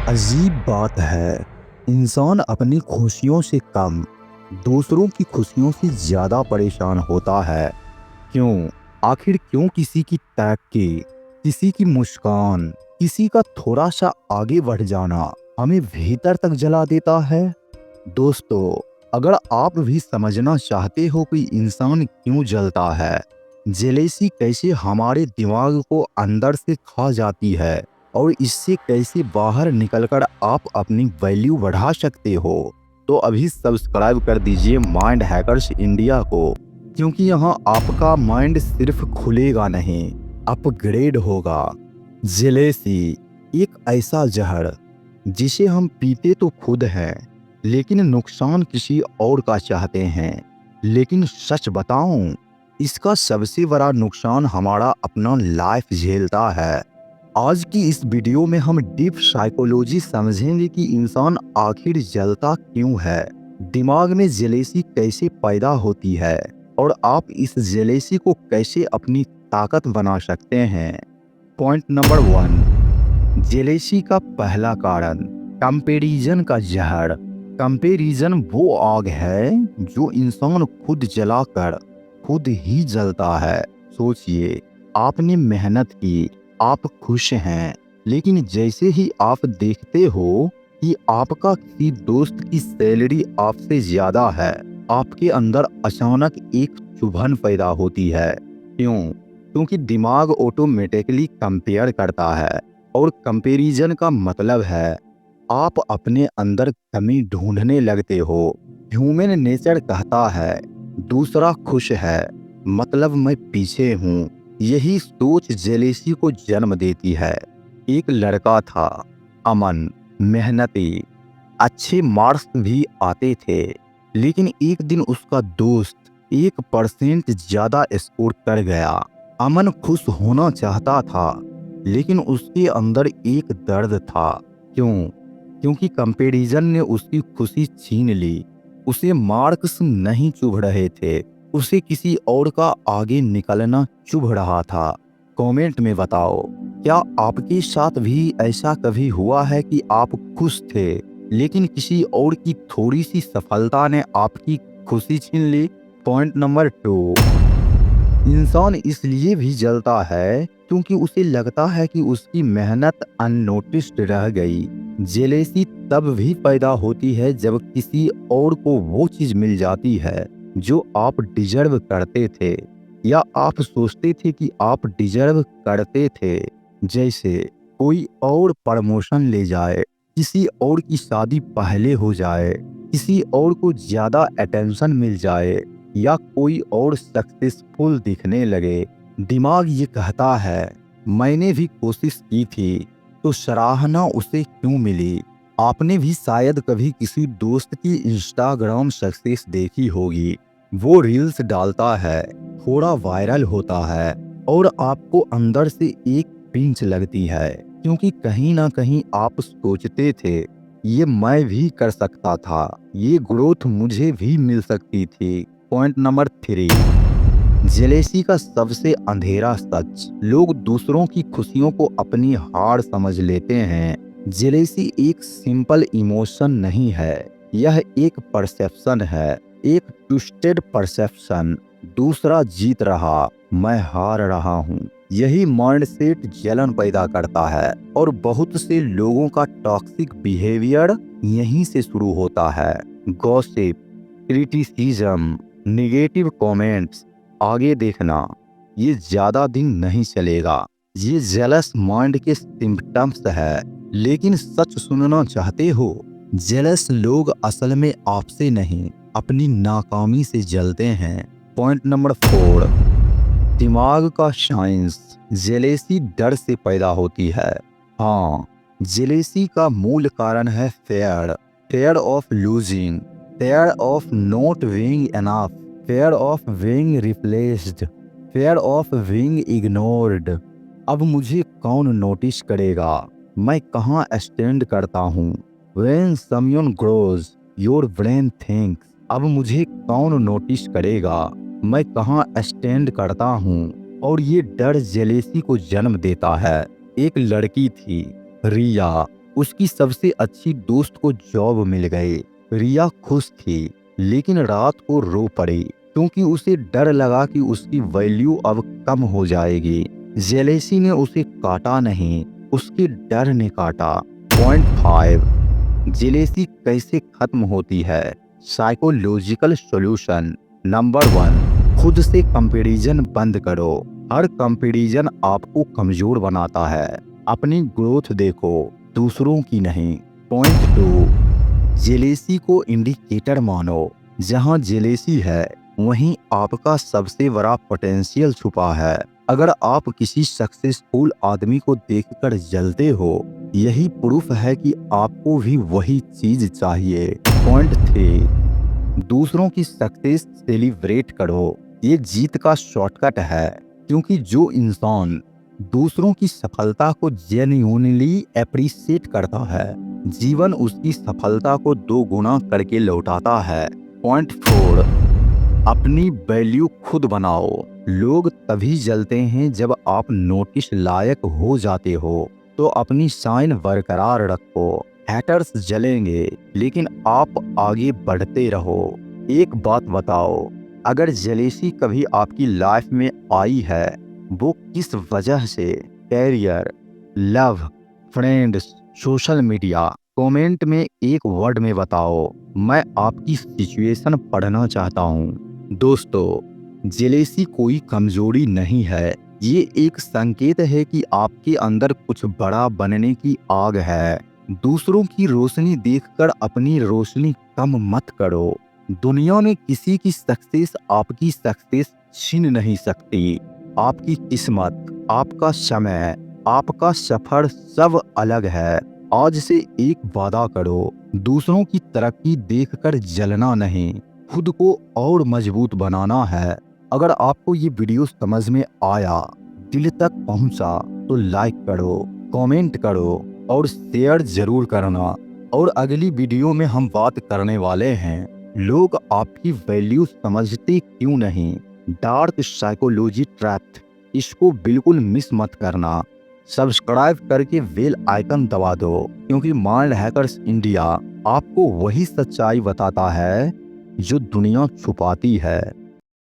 अजीब बात है। इंसान अपनी खुशियों से कम दूसरों की खुशियों से ज्यादा परेशान होता है। क्यों? आखिर क्यों किसी की तरक्की, किसी की मुस्कान, किसी का थोड़ा सा आगे बढ़ जाना हमें भीतर तक जला देता है? दोस्तों, अगर आप भी समझना चाहते हो कि इंसान क्यों जलता है, जेलेसी कैसे हमारे दिमाग को अंदर से खा जाती है और इससे कैसे बाहर निकलकर आप अपनी वैल्यू बढ़ा सकते हो, तो अभी सब्सक्राइब कर दीजिए माइंड हैकर्स इंडिया को। क्योंकि यहाँ आपका माइंड सिर्फ खुलेगा नहीं, अपग्रेड होगा। जेलेसी एक ऐसा जहर जिसे हम पीते तो खुद हैं, लेकिन नुकसान किसी और का चाहते हैं। लेकिन सच बताऊं, इसका सबसे बड़ा नुकसान हमारा अपना लाइफ झेलता है। आज की इस वीडियो में हम डीप साइकोलॉजी समझेंगे कि इंसान आखिर जलता क्यों है, दिमाग में जेलेसी कैसे पैदा होती है और आप इस जेलेसी को कैसे अपनी ताकत बना सकते हैं। पॉइंट नंबर 1, जेलेसी का पहला कारण, कंपैरिजन का जहर। कंपैरिजन वो आग है जो इंसान खुद जलाकर खुद ही जलता है। सोचिए, आपने मेहनत की, आप खुश हैं, लेकिन जैसे ही आप देखते हो कि आपका किसी दोस्त की सैलरी आपसे ज्यादा है, आपके अंदर अचानक एक चुभन पैदा होती है। क्यों? क्योंकि दिमाग ऑटोमेटिकली कंपेयर करता है और कंपैरिजन का मतलब है आप अपने अंदर कमी ढूंढने लगते हो। ह्यूमन नेचर कहता है दूसरा खुश है मतलब मैं पीछे हूँ। यही सोच जेलेसी को जन्म देती है। एक लड़का था, अमन, मेहनती, अच्छे मार्क्स भी आते थे, लेकिन एक दिन उसका दोस्त 1% ज्यादा स्कोर कर गया। अमन खुश होना चाहता था, लेकिन उसके अंदर एक दर्द था। क्यों? क्योंकि कंपैरिजन ने उसकी खुशी छीन ली। उसे मार्क्स नहीं चुभ रहे थे, उसे किसी और का आगे निकलना चुभ रहा था। कमेंट में बताओ, क्या आपके साथ भी ऐसा कभी हुआ है कि आप खुश थे, लेकिन किसी और की थोड़ी सी सफलता ने आपकी खुशी छीन ली? पॉइंट नंबर 2, इंसान इसलिए भी जलता है क्योंकि उसे लगता है कि उसकी मेहनत अननोटिस्ड रह गई। जेलेसी तब भी पैदा होती है जब किसी और को वो चीज मिल जाती है जो आप डिजर्व करते थे या आप सोचते थे कि आप डिजर्व करते थे। जैसे कोई और प्रमोशन ले जाए, किसी और की शादी पहले हो जाए, किसी और को ज्यादा अटेंशन मिल जाए या कोई और सक्सेसफुल दिखने लगे। दिमाग ये कहता है मैंने भी कोशिश की थी, तो सराहना उसे क्यों मिली? आपने भी शायद कभी किसी दोस्त की इंस्टाग्राम सक्सेस देखी होगी। वो रील्स डालता है, थोड़ा वायरल होता है और आपको अंदर से एक पिंच लगती है, क्योंकि कहीं ना कहीं आप सोचते थे ये मैं भी कर सकता था, ये ग्रोथ मुझे भी मिल सकती थी। पॉइंट नंबर 3, जेलेसी का सबसे अंधेरा सच, लोग दूसरों की खुशियों को अपनी हार समझ लेते हैं। जेलेसी एक सिंपल इमोशन नहीं है, यह एक परसेप्शन है, एक ट्विस्टेड परसेप्शन। दूसरा जीत रहा, मैं हार रहा हूँ, यही माइंडसेट जलन पैदा करता है और बहुत से लोगों का टॉक्सिक बिहेवियर यहीं से शुरू होता है। Gossip, criticism, negative comments. आगे देखना, ये ज्यादा दिन नहीं चलेगा। ये जेलस माइंड के सिम्पटम्स है। लेकिन सच सुनना चाहते हो, जेलस लोग असल में आपसे नहीं, अपनी नाकामी से जलते हैं। पॉइंट नंबर 4, दिमाग का साइंस, जेलेसी डर से पैदा होती है। हाँ, जेलेसी का मूल कारण है fair, fair of losing, fair of not being enough, fair of being replaced, fair of being ignored. अब मुझे कौन नोटिस करेगा, मैं कहाँ स्टैंड करता हूँ। When someone grows your brain thinks, अब मुझे कौन नोटिस करेगा, मैं कहाँ स्टैंड करता हूँ। और ये डर जेलेसी को जन्म देता है। एक लड़की थी, रिया, उसकी सबसे अच्छी दोस्त को जॉब मिल गई। रिया खुश थी, लेकिन रात को रो पड़ी क्योंकि उसे डर लगा कि उसकी वैल्यू अब कम हो जाएगी। जेलेसी ने उसे काटा नहीं, उसके डर ने काटा। पॉइंट 5, जेलेसी कैसे खत्म होती है। Psychological solution. नंबर 1, खुद से कंपैरिजन बंद करो। हर कंपैरिजन आपको कमजोर बनाता है। अपनी ग्रोथ देखो, दूसरों की नहीं। पॉइंट 2, जेलेसी को इंडिकेटर मानो। जहां जेलेसी है वहीं आपका सबसे बड़ा पोटेंशियल छुपा है। अगर आप किसी सक्सेसफुल आदमी को देखकर जलते हो, यही प्रूफ है कि आपको भी वही चीज चाहिए। पॉइंट 3, दूसरों की सक्सेस सेलिब्रेट करो। ये जीत का शॉर्टकट है, क्योंकि जो इंसान दूसरों की सफलता को जेन्युइनली एप्रिशिएट करता है, जीवन उसकी सफलता को 2 गुना करके लौटाता है। पॉइंट 4, अपनी वैल्यू खुद बनाओ। लोग तभी जलते हैं जब आप नोटिस लायक हो जाते हो, तो अपनी शाइन बरकरार रखो। हैटर्स जलेंगे, लेकिन आप आगे बढ़ते रहो। एक बात बताओ, अगर जेलेसी कभी आपकी लाइफ में आई है, वो किस वजह से? Career, love, friends, social media? Comment में एक वर्ड में बताओ, मैं आपकी सिचुएशन पढ़ना चाहता हूँ। दोस्तों, जेलेसी कोई कमजोरी नहीं है, ये एक संकेत है कि आपके अंदर कुछ बड़ा बनने की आग है। दूसरों की रोशनी देखकर अपनी रोशनी कम मत करो। दुनिया में किसी की सक्सेस आपकी सक्सेस छीन नहीं सकती। आपकी किस्मत, आपका समय, आपका सफर सब अलग है। आज से एक वादा करो, दूसरों की तरक्की देखकर जलना नहीं, खुद को और मजबूत बनाना है। अगर आपको ये वीडियो समझ में आया, दिल तक पहुंचा, तो लाइक करो, कमेंट करो और शेयर जरूर करना। और अगली वीडियो में हम बात करने वाले हैं, लोग आपकी वैल्यू समझते क्यों नहीं। Dark psychology trap. इसको बिल्कुल मिस मत करना। सब्सक्राइब करके बेल आइकन दबा दो, क्योंकि माइंड हैकर्स इंडिया आपको वही सच्चाई बताता है जो दुनिया छुपाती है।